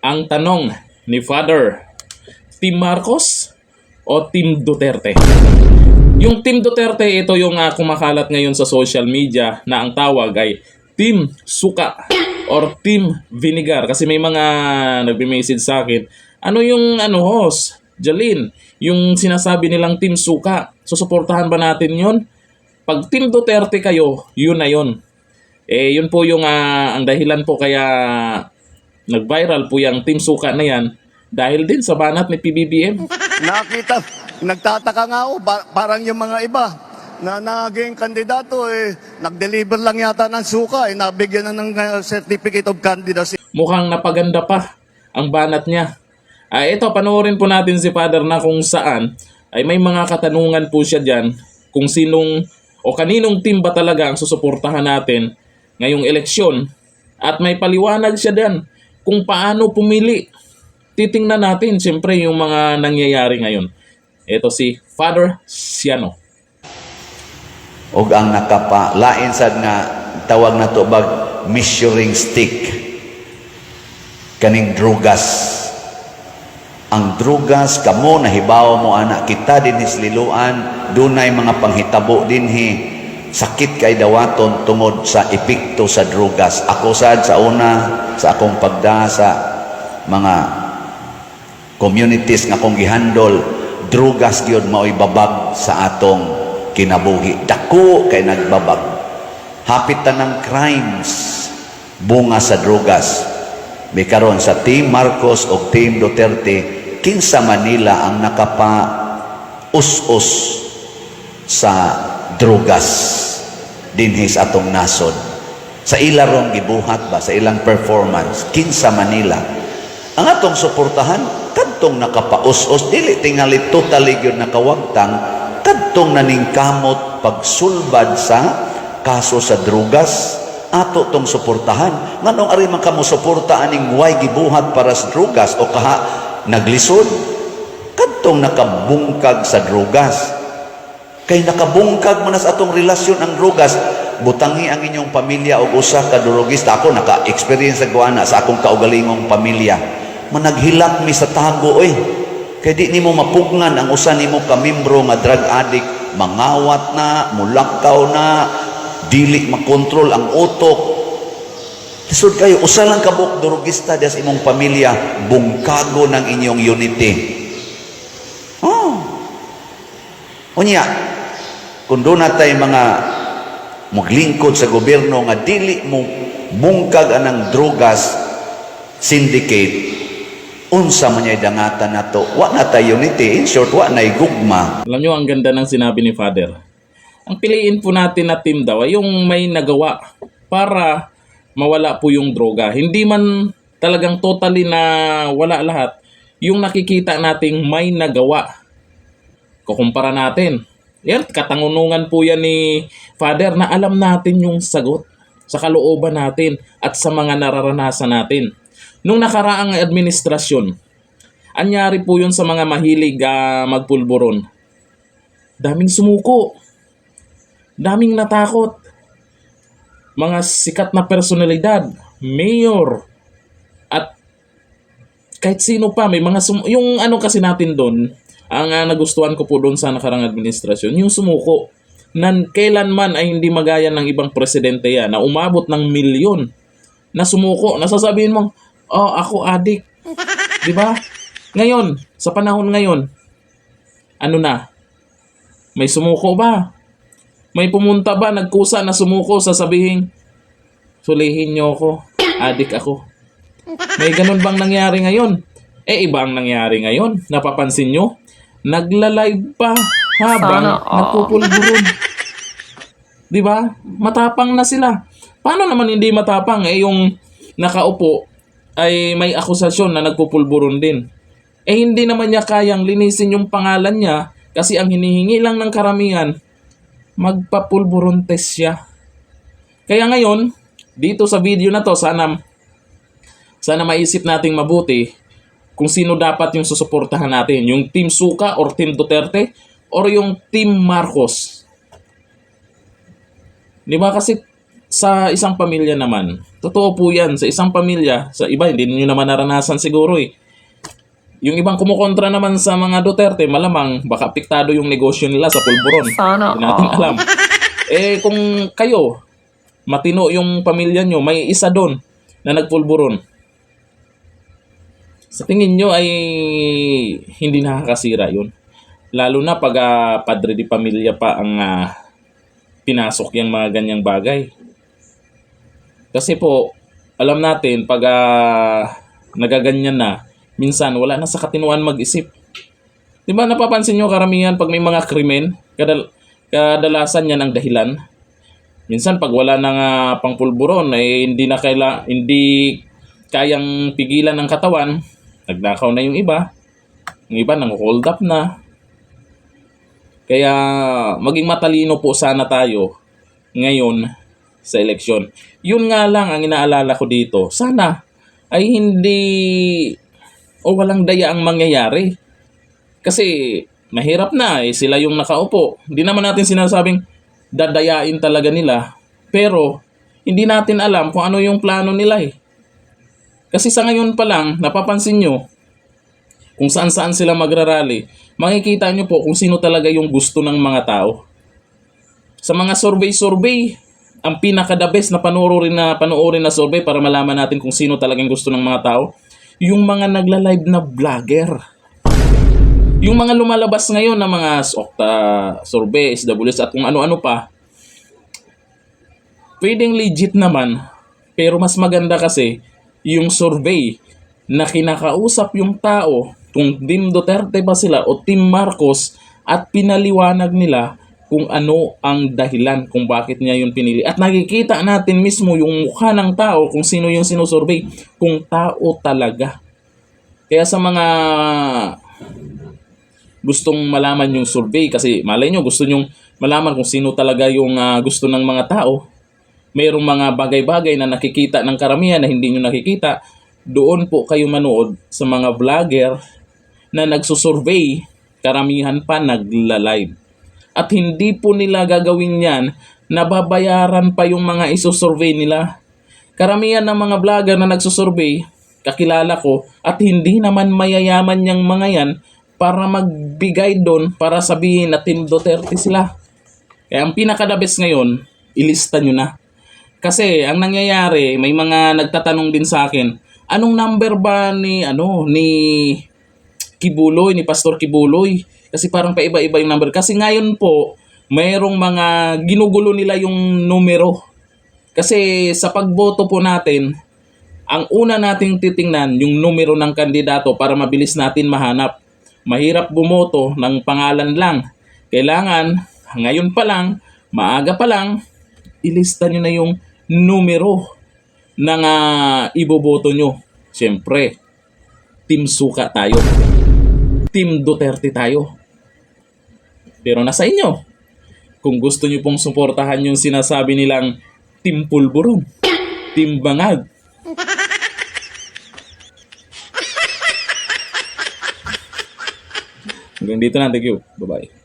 Ang tanong ni Father, Team Marcos o Team Duterte? Yung Team Duterte, ito yung kumakalat ngayon sa social media na ang tawag ay Team Suka or Team Vinegar. Kasi may mga nagme-message sa akin, ano yung host, Jalin, yung sinasabi nilang Team Suka, susuportahan ba natin yun? Pag Team Duterte kayo, yun na yun. Yun po yung ang dahilan po kaya nag-viral po yung Team Suka na yan dahil din sa banat ni PBBM. Nakita, nagtataka nga ako, parang yung mga iba na naging kandidato, nag-deliver lang yata ng suka, nabigyan na ng certificate of candidacy. Mukhang napaganda pa ang banat niya. Ito, panoorin po natin si Father na kung saan ay may mga katanungan po siya dyan kung sinong o kaninong team ba talaga ang susuportahan natin ngayong eleksyon. At may paliwanag siya dyan kung paano pumili. Titingnan natin siyempre yung mga nangyayari ngayon. Ito si Father Siano. O ang nakapalain sad nga tawag na to bag measuring stick kaning drugas. Ang drugas kamo nahibaw mo anak kita din isliluan dunay mga panghitabo dinhi sakit kay dawaton tungod sa epekto sa drugas. Ako sad sa una sa akong pagda sa mga communities nga akong gihandol, drugas gyud mao'y babag sa atong kinabuhi. Dako kay nagbabag. Hapit tanang crimes bunga sa drugas. Bikaron sa Team Marcos o Team Duterte, kinsa Manila ang nakapa us-us sa drugas dinhi sa atong nasod. Sa ilarong gibuhat ba sa ilang performance, kinsa Manila ang atong suportahan kadtong nakapaus-us dili tingali totally gyud nakawagtang kadtong naningkamot pagsulbad sa kaso sa drugas ato tong suportahan. Nganong ari man kamo suporta aning way gibuhat para sa drugas o kaha naglisod kadtong nakabungkag sa drugas. Kay nakabungkag man sa atong relasyon ang drugas, butangi ang inyong pamilya og usa ka drugista. Ako naka-experience sa guana sa akong kaugalingong pamilya. Managhilak mi sa tago kay di nimo mapugnan ang usa nimo ka membro nga drug addict, mangawat na, mulakaw na, dili makontrol ang utok. Lisod kayo, usa lang ka buok drugista sa imong pamilya, bungkago ng inyong unity. Unya, kung doon natay mga maglingkod sa gobyerno nga dili mo bungkag anang drugas syndicate, unsa man niya dangatan nato, wa na tayo unity. In short, wa na gugma. Alam nyo, ang ganda ng sinabi ni Father. Ang piliin po natin na team daw ay yung may nagawa para mawala po yung droga. Hindi man talagang totally na wala lahat. Yung nakikita nating may nagawa. Kukumpara natin. Yan, katangunungan po yan ni Father na alam natin yung sagot sa kalooban natin at sa mga nararanasan natin. Nung nakaraang administrasyon, anyari po yun sa mga mahilig magpulburon. Daming sumuko. Daming natakot. Mga sikat na personalidad, mayor, at kahit sino pa, may mga yung ano kasi natin doon, ang nagustuhan ko po doon sa nakarang administrasyon, yung sumuko. Kailanman ay hindi magaya ng ibang presidente yan na umabot ng milyon na sumuko. Nasasabihin mo, oh, ako adik. Di ba? Ngayon, sa panahon ngayon, ano na? May sumuko ba? May pumunta ba, nagkusa na sumuko, sasabihin, sulihin niyo ako, adik ako. May ganun bang nangyari ngayon? Iba ang nangyari ngayon. Napapansin nyo? Nagla-live pa habang nagpupulburon. Di ba? Matapang na sila. Paano naman hindi matapang? Yung nakaupo ay may akusasyon na nagpupulburon din. Hindi naman niya kayang linisin yung pangalan niya kasi ang hinihingi lang ng karamihan, magpapulburon test siya. Kaya ngayon, dito sa video na to, sana maisip nating mabuti kung sino dapat yung susuportahan natin. Yung Team Suka or Team Duterte or yung Team Marcos. Di ba kasi sa isang pamilya naman, totoo po yan, sa isang pamilya, sa iba, hindi niyo naman naranasan siguro eh. Yung ibang kumukontra naman sa mga Duterte, malamang baka apektado yung negosyo nila sa pulburon. Sana Hindi natin alam. Eh kung kayo, matino yung pamilya nyo, may isa doon na nagpulburon. Sa tingin nyo ay hindi nakakasira yun. Lalo na pag padre di pamilya pa ang pinasok yung mga ganyang bagay. Kasi po, alam natin, pag nagaganyan na, minsan wala na sa katinuan mag-isip. Di ba napapansin nyo karamihan pag may mga krimen, kadalasan yan ang dahilan. Minsan pag wala nang pangpulburon, eh, hindi kayang pigilan ng katawan, nagnakaw na yung iba. Yung iba nang-hold up na. Kaya maging matalino po sana tayo ngayon sa eleksyon. Yun nga lang ang inaalala ko dito. Sana ay hindi o walang daya ang mangyayari. Kasi mahirap na eh, sila yung nakaupo. Hindi naman natin sinasabing dadayain talaga nila. Pero hindi natin alam kung ano yung plano nila eh. Kasi sa ngayon pa lang, napapansin nyo, kung saan-saan sila magrarally, makikita nyo po kung sino talaga yung gusto ng mga tao. Sa mga survey, ang pinaka-the best na panoorin na survey para malaman natin kung sino talagang gusto ng mga tao, yung mga nagla-live na vlogger. Yung mga lumalabas ngayon na mga Okta survey, SWS at kung ano-ano pa, pwedeng legit naman, pero mas maganda kasi yung survey na kinakausap yung tao kung Team Duterte ba sila o Team Marcos at pinaliwanag nila kung ano ang dahilan kung bakit niya yun pinili. At nakikita natin mismo yung mukha ng tao kung sino yung sinusurvey, kung tao talaga. Kaya sa mga gustong malaman yung survey, kasi malay nyo gusto nyong malaman kung sino talaga yung gusto ng mga tao, mayroong mga bagay-bagay na nakikita ng karamihan na hindi nyo nakikita, doon po kayo manood sa mga vlogger na nagsusurvey, karamihan pa nagla-live. At hindi po nila gagawin yan, nababayaran pa yung mga isusurvey nila. Karamihan ng mga vlogger na nagsusurvey, kakilala ko, at hindi naman mayayaman yung mga yan para magbigay doon para sabihin na Team Duterte sila. Kaya ang pinaka-the best ngayon, ilista nyo na. Kasi ang nangyayari, may mga nagtatanong din sa akin, anong number ba ni Kibuloy, ni Pastor Kibuloy? Kasi parang paiba-iba yung number. Kasi ngayon po, mayroong mga ginugulo nila yung numero. Kasi sa pagboto po natin, ang una nating titingnan yung numero ng kandidato para mabilis natin mahanap. Mahirap bumoto ng pangalan lang. Kailangan, ngayon pa lang, maaga pa lang, ilista nyo na yung numero ng iboboto nyo. Siyempre, Team Suka tayo. Team Duterte tayo. Pero nasa inyo. Kung gusto nyo pong suportahan yung sinasabi nilang Team Pulburon, Team Bangag. Hanggang dito na. Thank you. Bye-bye.